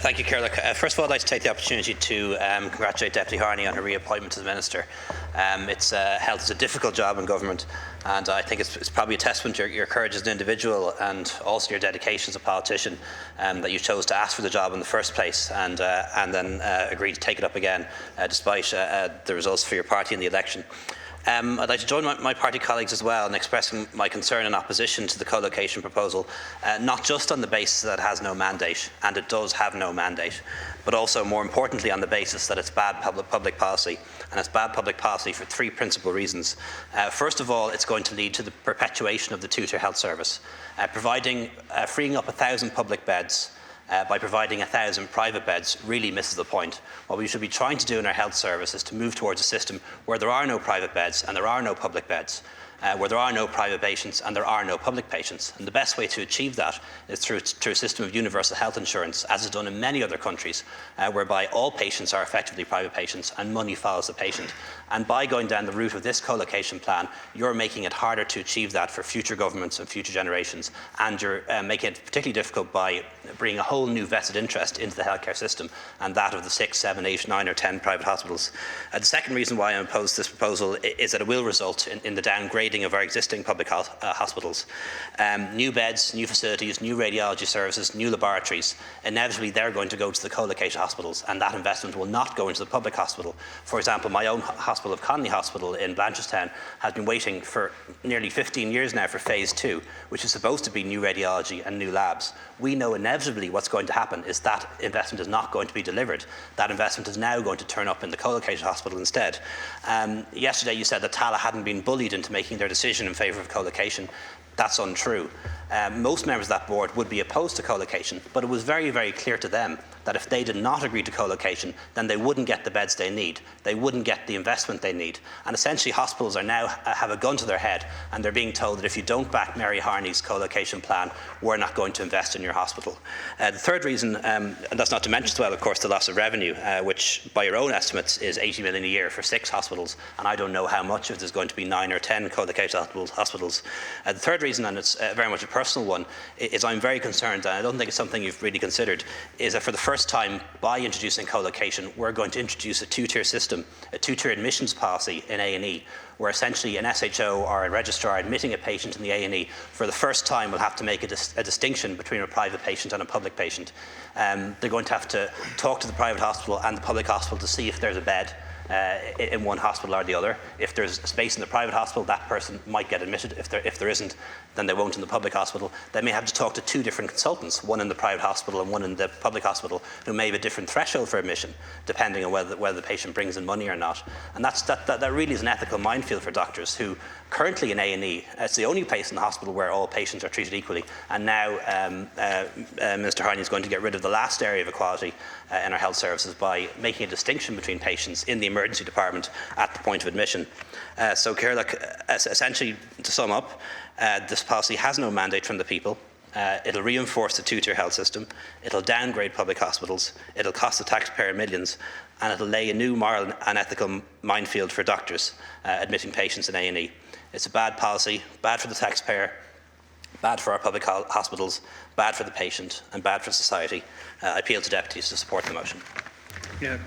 Thank you, Kerla. First of all, I'd like to take the opportunity to congratulate Deputy Harney on her reappointment as Minister. Health is a difficult job in government, and I think it's probably a testament to your courage as an individual and also your dedication as a politician that you chose to ask for the job in the first place and then agreed to take it up again despite the results for your party in the election. I'd like to join my party colleagues as well in expressing my concern and opposition to the co-location proposal, not just on the basis that it has no mandate, and it does have no mandate, but also more importantly on the basis that it's bad public policy. And it's bad public policy for three principal reasons. First of all, it's going to lead to the perpetuation of the two-tier health service, freeing up 1,000 public beds by providing 1,000 private beds really misses the point. What we should be trying to do in our health service is to move towards a system where there are no private beds and there are no public beds, where there are no private patients and there are no public patients. And the best way to achieve that is through a system of universal health insurance, as is done in many other countries, whereby all patients are effectively private patients and money follows the patient. And by going down the route of this co-location plan, you're making it harder to achieve that for future governments and future generations, and you're making it particularly difficult by bringing a whole new vested interest into the healthcare system, and that of the 6, 7, 8, 9 or 10 private hospitals. The second reason why I oppose this proposal is that it will result in the downgrading of our existing public hospitals. New beds, new facilities, new radiology services, new laboratories, inevitably they're going to go to the co-located hospitals, and that investment will not go into the public hospital. For example, my own hospital of Connolly Hospital in Blanchardstown has been waiting for nearly 15 years now for phase 2, which is supposed to be new radiology and new labs. We know inevitably what's going to happen is that investment is not going to be delivered. That investment is now going to turn up in the co-located hospital instead. Yesterday you said that Tala hadn't been bullied into making their decision in favour of co-location. That's untrue. Most members of that board would be opposed to co-location, but it was very, very clear to them that if they did not agree to co-location, then they wouldn't get the beds they need. They wouldn't get the investment they need. And essentially hospitals are now have a gun to their head, and they're being told that if you don't back Mary Harney's co-location plan, we're not going to invest in your hospital. The third reason, and that's not to mention as well, of course, the loss of revenue, which by your own estimates is 80 million a year for 6 hospitals, and I don't know how much if there's going to be 9 or 10 co-located hospitals. The third reason, and it's very much a personal one, is I'm very concerned, and I don't think it's something you've really considered, is that for the first time, by introducing co-location, we're going to introduce a two-tier system, a two-tier admissions policy in A&E, where essentially an SHO or a registrar admitting a patient in the A&E for the first time will have to make a distinction between a private patient and a public patient. They're going to have to talk to the private hospital and the public hospital to see if there's a bed in one hospital or the other. If there's space in the private hospital, that person might get admitted. If there isn't, then they won't in the public hospital. They may have to talk to 2 different consultants, one in the private hospital and one in the public hospital, who may have a different threshold for admission, depending on whether the patient brings in money or not. And that really is an ethical minefield for doctors who currently in A&E, it's the only place in the hospital where all patients are treated equally. And now Minister Harney is going to get rid of the last area of equality in our health services by making a distinction between patients in the emergency department at the point of admission. So, Kerla, essentially, to sum up, this policy has no mandate from the people. It'll reinforce the two-tier health system. It'll downgrade public hospitals. It'll cost the taxpayer millions, and it'll lay a new moral and ethical minefield for doctors admitting patients in A&E. It's a bad policy, bad for the taxpayer, bad for our public hospitals, bad for the patient, and bad for society. I appeal to deputies to support the motion. Yeah,